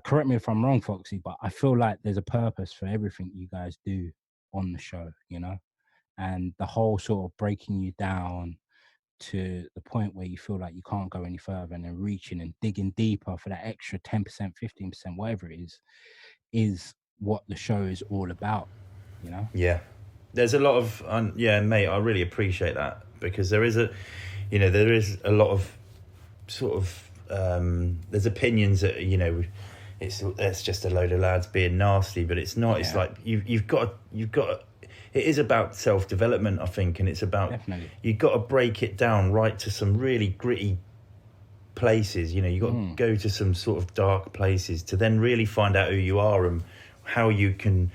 correct me if I'm wrong, Foxy, but I feel like there's a purpose for everything you guys do on the show, and the whole sort of breaking you down to the point where you feel like you can't go any further, and then reaching and digging deeper for that extra 10%, 15%, whatever it is what the show is all about, Yeah. There's a lot of, mate, I really appreciate that, because there is a lot of sort of, there's opinions that, it's just a load of lads being nasty, but it's not. Yeah. It's like you've got it is about self-development, I think, and it's about, definitely, you've got to break it down right to some really gritty places. You've got to go to some sort of dark places to then really find out who you are and how you can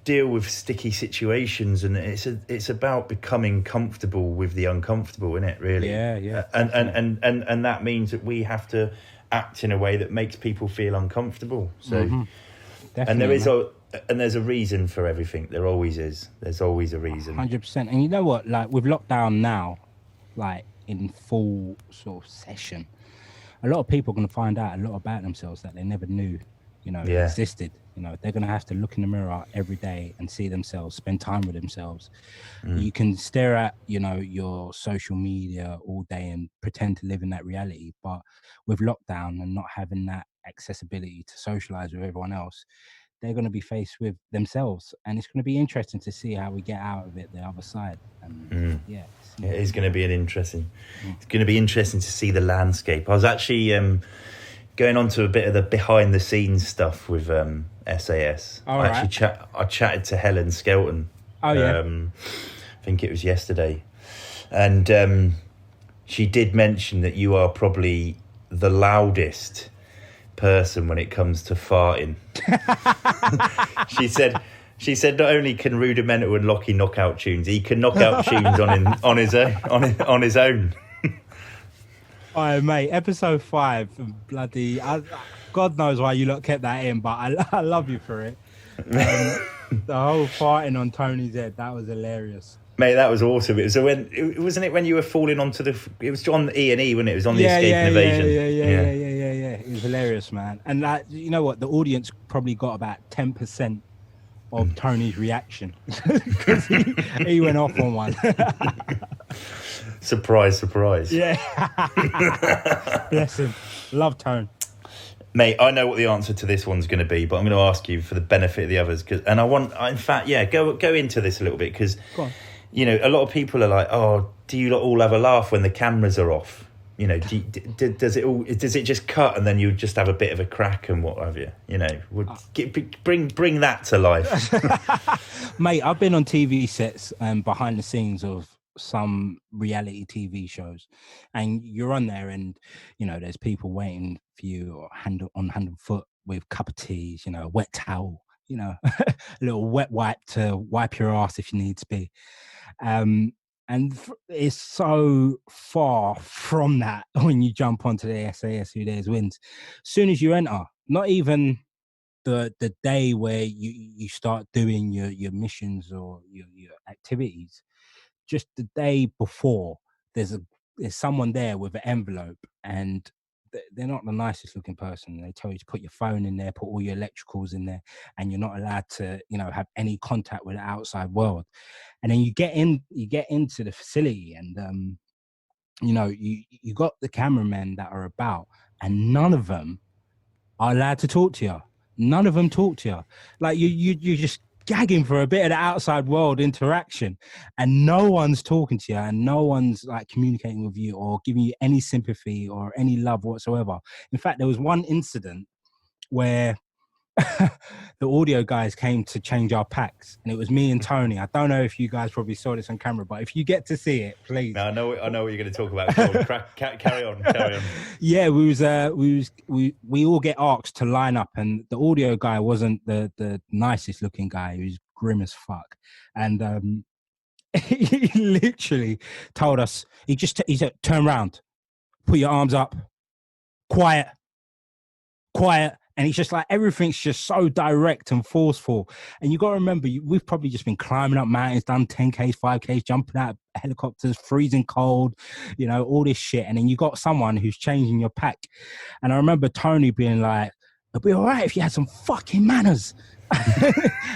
deal with sticky situations. And it's about becoming comfortable with the uncomfortable, isn't it, really? Yeah. And that means that we have to act in a way that makes people feel uncomfortable. So and there's a reason for everything. There always is. There's always a reason. 100%. And you know what? Like, with lockdown now, like in full sort of session, a lot of people are going to find out a lot about themselves that they never knew, existed. They're going to have to look in the mirror every day and see themselves, spend time with themselves. You can stare at, your social media all day and pretend to live in that reality. But with lockdown and not having that accessibility to socialize with everyone else, they're going to be faced with themselves, and it's going to be interesting to see how we get out of it the other side. And it is going to be it's going to be interesting to see the landscape. I was actually going on to a bit of the behind the scenes stuff with SAS. I chatted to Helen Skelton. I think it was yesterday, and she did mention that you are probably the loudest person when it comes to farting. She said not only can Rudimental and Lockie knock out tunes, he can knock out tunes on his own. Oh, mate, episode 5, bloody, God knows why you lot kept that in, but I love you for it. The whole farting on Tony's head, that was hilarious. Mate, that was awesome. It was wasn't it when you were falling onto it was on E&E when it was on the Escape and Evasion. Yeah. It was hilarious, man. And you know what? The audience probably got about 10% of Tony's reaction, because he went off on one. Surprise. Yeah. Bless him. Love Tone. Mate, I know what the answer to this one's going to be, but I'm going to ask you for the benefit of the others. Go into this a little bit, because a lot of people are like, oh, do you lot all have a laugh when the cameras are off? Does it just cut and then you just have a bit of a crack and what have you? Bring that to life. Mate, I've been on TV sets and behind the scenes of some reality TV shows, and you're on there and there's people waiting for you, or hand and foot with cup of teas, wet towel, a little wet wipe to wipe your ass if you need to be. And it's so far from that when you jump onto the SAS Who Dares Wins. As soon as you enter, not even the day where you start doing your missions or your activities, just the day before, there's someone there with an envelope, and they're not the nicest looking person. They tell you to put your phone in there, put all your electricals in there, and you're not allowed to, have any contact with the outside world. And then you get into the facility, and you got the cameramen that are about, and none of them are allowed to talk to you. None of them talk to you. Like you're just gagging for a bit of the outside world interaction, and no one's talking to you, and no one's like communicating with you or giving you any sympathy or any love whatsoever. In fact, there was one incident where the audio guys came to change our packs, and it was me and Tony. I don't know if you guys probably saw this on camera, but if you get to see it, please. No, I know what you're going to talk about. Go on, carry on. Yeah, we all get asked to line up, and the audio guy wasn't the nicest looking guy. He was grim as fuck, and he literally told us, he said, turn around, put your arms up, quiet. And it's just like, everything's just so direct and forceful. And you got to remember, we've probably just been climbing up mountains, done 10Ks, 5Ks, jumping out of helicopters, freezing cold, all this shit. And then you got someone who's changing your pack. And I remember Tony being like, it'd be all right if you had some fucking manners.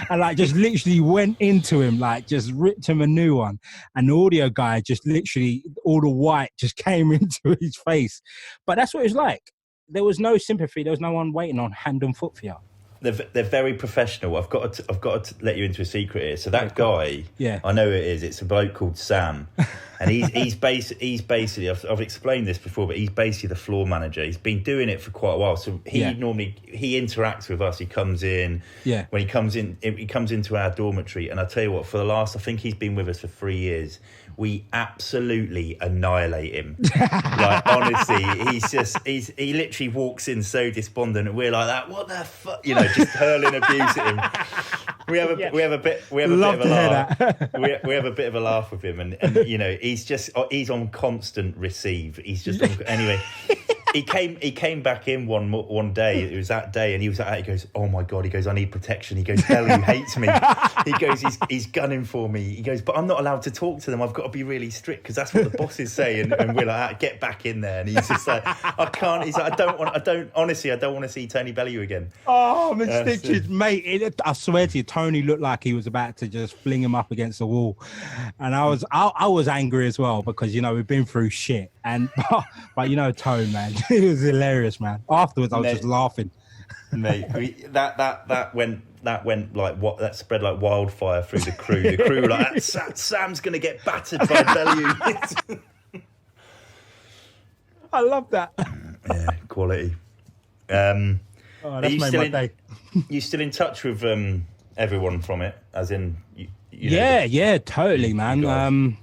And like just literally went into him, like just ripped him a new one. And the audio guy just literally, all the white just came into his face. But that's what it's like. There was no sympathy. There was no one waiting on hand and foot for you. They're very professional. I've got to let you into a secret here. So that guy, I know who it is. It's a bloke called Sam, and he's basically. I've explained this before, but he's basically the floor manager. He's been doing it for quite a while. So he interacts with us. He comes in. Yeah. When he comes into our dormitory, and I tell you what, for the last, I think he's been with us for 3 years. We absolutely annihilate him. Like, honestly, he literally walks in so despondent, and we're like that. What the fuck? Just hurling abuse at him. We have a bit of a laugh. We have a bit of a laugh with him, and he's on constant receive. He's just anyway. He came back in one day. It was that day, and he was like, he goes, "Oh my God!" He goes, "I need protection." He goes, "Ellie hates me." He goes, "He's gunning for me." He goes, "But I'm not allowed to talk to them. I've got to be really strict because that's what the bosses say." And we're like, "Get back in there." And he's just like, "I can't." He's like, I don't want to see Tony Bellew again. Oh, man, stitches, mate! I swear to you, Tony looked like he was about to just fling him up against the wall, and I was angry as well because we've been through shit, and but Tony, man. It was hilarious, man. Afterwards, I was just laughing. Mate, that went like what? That spread like wildfire through the crew. The crew were like, Sam's gonna get battered by Bellew. I love that. Yeah, quality. That's made my day. You still in touch with everyone from it? As in, yeah, totally, man.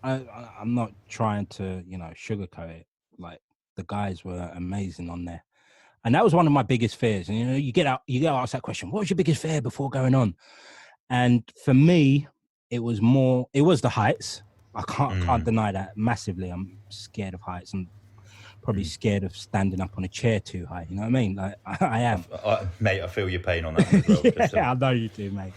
I'm not trying to sugarcoat it. Like, the guys were amazing on there, and that was one of my biggest fears. And you get asked that question, what was your biggest fear before going on? And for me, it was the heights. I can't deny that massively. I'm scared of heights. I'm probably scared of standing up on a chair too high. You know what I mean? Like, I am. Mate, I feel your pain on that as well. Yeah, I know you do, mate.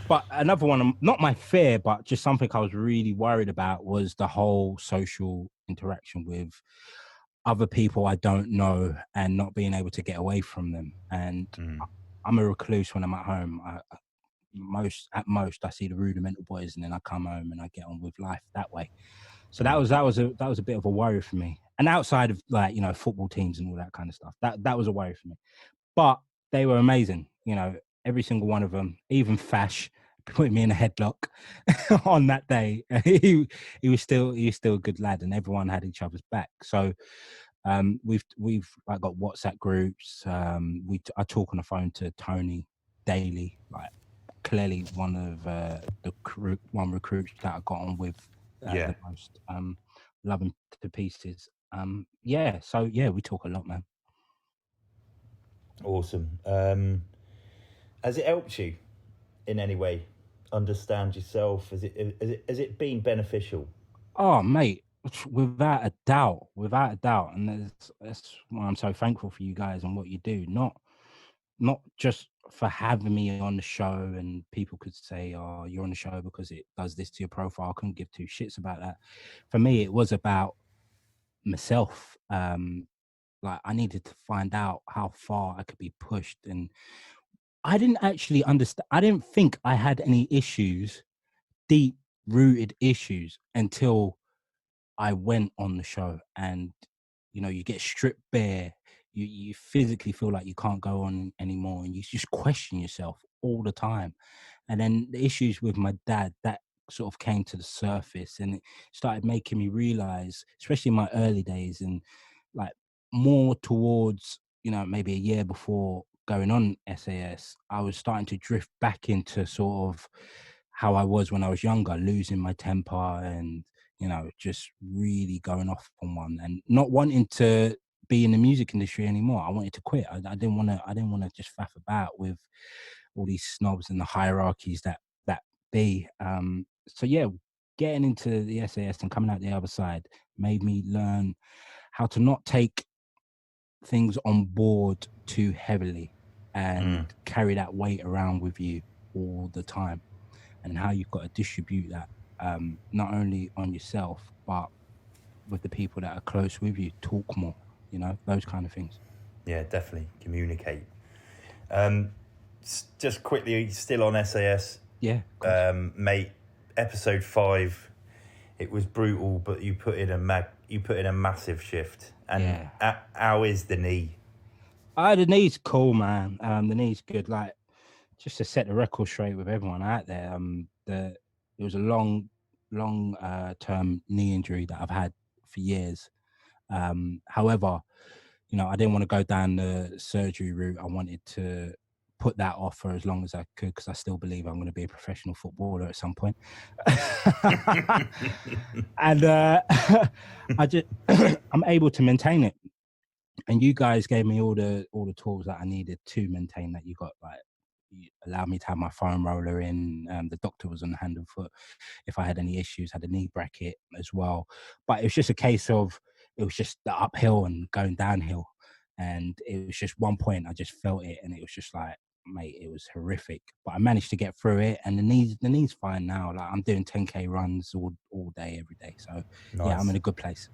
But another one, not my fear, but just something I was really worried about, was the whole social interaction with other people I don't know and not being able to get away from them. And I'm a recluse when I'm at home. At most I see the rudimental boys, and then I come home and I get on with life that way. So that was a bit of a worry for me. And outside of football teams and all that kind of stuff, that was a worry for me. But they were amazing. Every single one of them, even Fash put me in a headlock on that day. He was still a good lad, and everyone had each other's back. So we've like got WhatsApp groups. I talk on the phone to Tony daily. Like, clearly one of the recruits that I got on with the most. Love him to pieces. So we talk a lot, man. Awesome. Has it helped you in any way understand yourself? Has it been beneficial? Oh, mate, without a doubt, and that's why I'm so thankful for you guys and what you do. Not just for having me on the show, and people could say, "Oh, you're on the show because it does this to your profile." I couldn't give two shits about that. For me, it was about myself. Like I needed to find out how far I could be pushed, and I didn't actually understand. I didn't think I had any issues, deep rooted issues, until I went on the show. And you get stripped bare. You physically feel like you can't go on anymore, and you just question yourself all the time. And then the issues with my dad, that sort of came to the surface, and it started making me realize, especially in my early days, and like more towards maybe a year before going on SAS, I was starting to drift back into sort of how I was when I was younger, losing my temper, and just really going off on one, and not wanting to be in the music industry anymore. I wanted to quit. I didn't want to. I didn't want to just faff about with all these snobs and the hierarchies that be. So yeah, getting into the SAS and coming out the other side made me learn how to not take things on board too heavily and carry that weight around with you all the time, and how you've got to distribute that, not only on yourself but with the people that are close with you. Talk more, those kind of things. Yeah, definitely communicate. Just quickly, still on SAS. Yeah, mate. Episode 5, it was brutal, but you put in a massive shift. And how is the knee? The knee's cool, man. The knee's good. Like, just to set the record straight with everyone out there, it was a long term knee injury that I've had for years. However, I didn't want to go down the surgery route. I wanted to put that off for as long as I could, because I still believe I'm going to be a professional footballer at some point. And I'm able to maintain it. And you guys gave me all the tools that I needed to maintain that. You allowed me to have my foam roller in. The doctor was on hand and foot if I had any issues, had a knee bracket as well. But it was just a case of, it was just the uphill and going downhill. And it was just one point I just felt it, and it was just like, mate, it was horrific. But I managed to get through it, and the knee's fine now. Like, I'm doing 10K runs all day, every day. So nice. Yeah, I'm in a good place.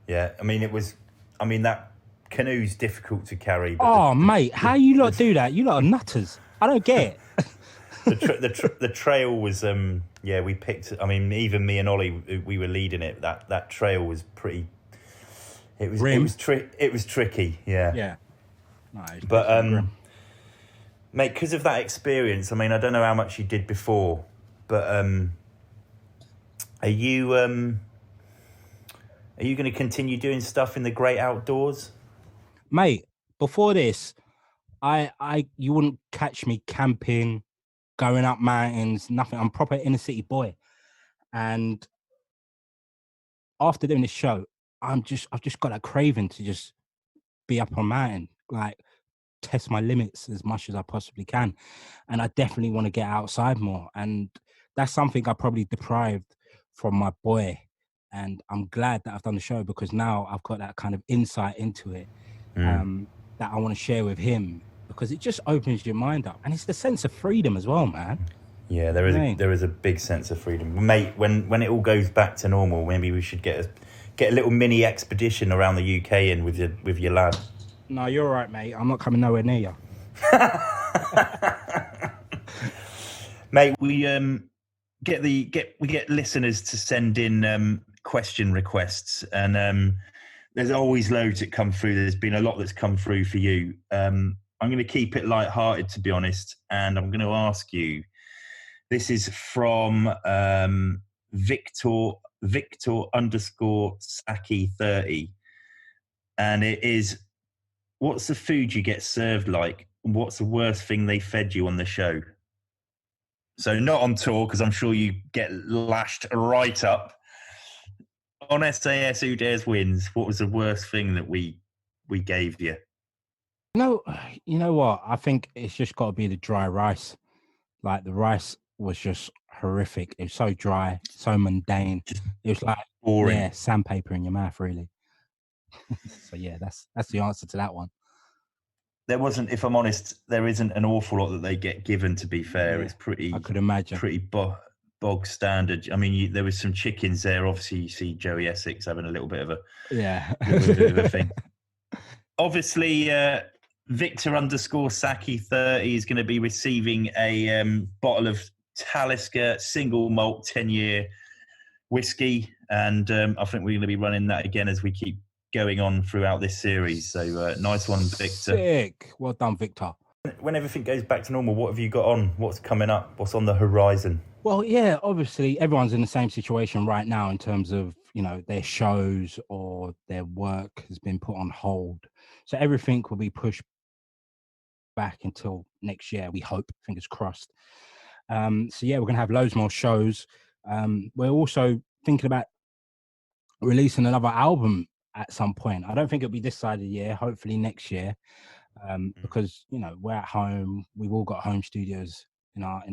Yeah, that canoe's difficult to carry. But mate, how you lot do that? You lot are nutters. I don't get it. The trail was we picked. Even me and Ollie, we were leading it. That trail was pretty. It was tricky. Yeah. Yeah. No, but mate, because of that experience, I don't know how much you did before, but are you going to continue doing stuff in the great outdoors? Mate, before this, you wouldn't catch me camping, going up mountains, nothing. I'm proper inner city boy. And after doing this show, I've just got that craving to just be up on a mountain, like test my limits as much as I possibly can. And I definitely want to get outside more. And that's something I probably deprived from my boy. And I'm glad that I've done the show, because now I've got that kind of insight into it. That I want to share with him, because it just opens your mind up, and it's the sense of freedom as well, man. Yeah, there is a big sense of freedom, mate. When it all goes back to normal, maybe we should get a little mini expedition around the UK in with your lad. No, you're all right, mate. I'm not coming nowhere near you. Mate, we get listeners to send in question requests, and there's always loads that come through. There's been a lot that's come through for you. I'm going to keep it light-hearted, to be honest, and I'm going to ask you. This is from Victor _Saki30, and it is: what's the food you get served like? What's the worst thing they fed you on the show? So not on tour, because I'm sure you get lashed right up. On SAS, Who Dares Wins, what was the worst thing that we gave you? You know what? I think it's just got to be the dry rice. Like, the rice was just horrific. It was so dry, so mundane. It was like boring. Yeah, sandpaper in your mouth, really. So yeah, that's the answer to that one. there wasn't, if I'm honest, there isn't an awful lot that they get given, to be fair. Yeah, It's pretty, I could imagine. pretty bog standard. I mean, there was some chickens there. Obviously, you see Joey Essex having a little bit of a, bit of a thing. Obviously, Victor _Saki 30 is going to be receiving a bottle of Talisker single malt 10-year whiskey. And I think we're going to be running that again as we keep going on throughout this series. So nice one, Victor. Sick. Well done, Victor. When everything goes back to normal, what have you got on? What's coming up? What's on the horizon? Well, yeah, obviously everyone's in the same situation right now in terms of, their shows or their work has been put on hold. So everything will be pushed back until next year, we hope, fingers crossed. So yeah, we're going to have loads more shows. We're also thinking about releasing another album at some point. I don't think it'll be this side of the year, hopefully next year, because, we're at home. We've all got home studios in our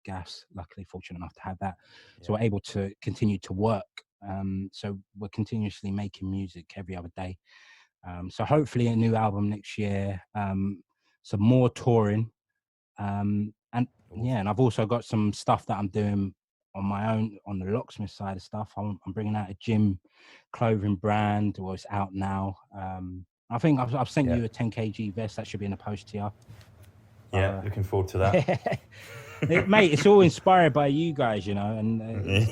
gaffs, luckily fortunate enough to have that. Yeah. So we're able to continue to work. So we're continuously making music every other day. So hopefully a new album next year, some more touring. And I've also got some stuff that I'm doing on my own on the Locksmith side of stuff. I'm bringing out a gym clothing brand, or it's out now. I think I've sent you a 10 kg vest that should be in a post to you. Yeah, looking forward to that. Mate, it's all inspired by you guys, and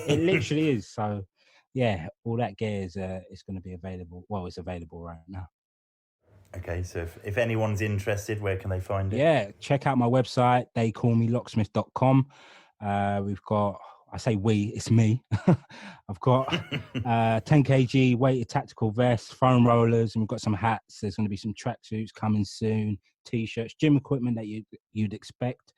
it literally is. So, yeah, all that gear is going to be available. Well, it's available right now. Okay, so if anyone's interested, where can they find it? Yeah, check out my website, theycallmelocksmith.com. We've got, I say we, it's me. I've got 10 kg weighted tactical vests, foam rollers, and we've got some hats. There's going to be some tracksuits coming soon, T-shirts, gym equipment that you'd expect.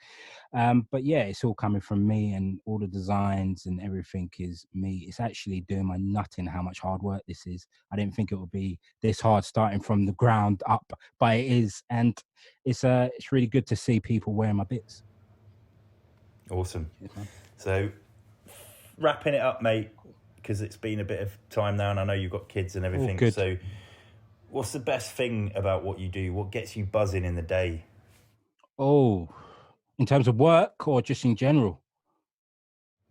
But yeah, it's all coming from me, and all the designs and everything is me. It's actually doing my nutting how much hard work this is. I didn't think it would be this hard starting from the ground up, but it is, and it's really good to see people wearing my bits. Awesome. So wrapping it up, mate, because it's been a bit of time now, and I know you've got kids and everything. Good. So what's the best thing about what you do? What gets you buzzing in the day? Oh, in terms of work or just in general?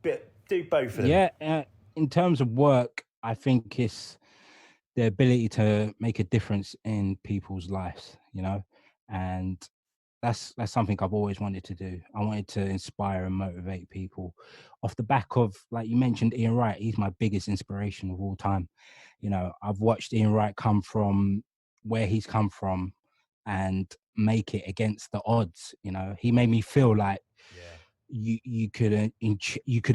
Do both of them. Yeah, in terms of work, I think it's the ability to make a difference in people's lives, and that's something I've always wanted to do. I wanted to inspire and motivate people off the back of, like you mentioned, Ian Wright. He's my biggest inspiration of all time. I've watched Ian Wright come from where he's come from and make it against the odds. He made me feel like you could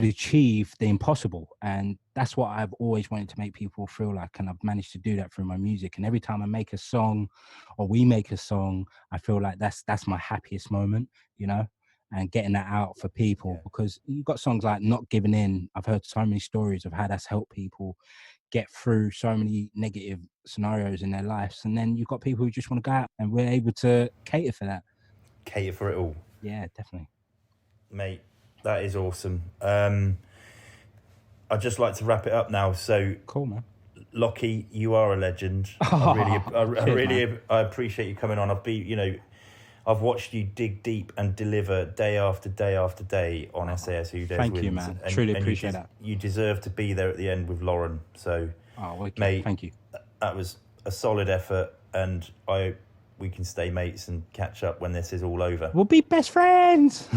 achieve the impossible, and that's what I've always wanted to make people feel like, and I've managed to do that through my music. And every time I make a song, or we make a song, I feel like that's my happiest moment, and getting that out for people, because you've got songs like Not Giving In. I've heard so many stories of how that's helped people get through so many negative scenarios in their lives, and then you've got people who just want to go out, and we're able to cater for that. Cater for it all. Yeah, definitely. Mate, that is awesome. I'd just like to wrap it up now. So cool, man. Lockie, you are a legend. I appreciate you coming on. I've watched you dig deep and deliver day after day after day on SAS Who Dares Wins. Thank you, man. Truly appreciate that. You deserve to be there at the end with Lauren. So, mate, thank you. That was a solid effort, and we can stay mates and catch up when this is all over. We'll be best friends.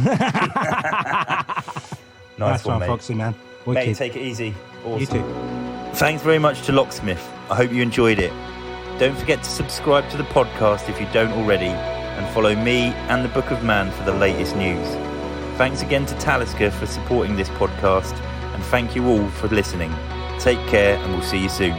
Nice one, mate. Foxy, man. Mate, take it easy. Awesome. You too. Thanks very much to Locksmith. I hope you enjoyed it. Don't forget to subscribe to the podcast if you don't already, and follow me and the Book of Man for the latest news. Thanks again to Talisker for supporting this podcast, and thank you all for listening. Take care, and we'll see you soon.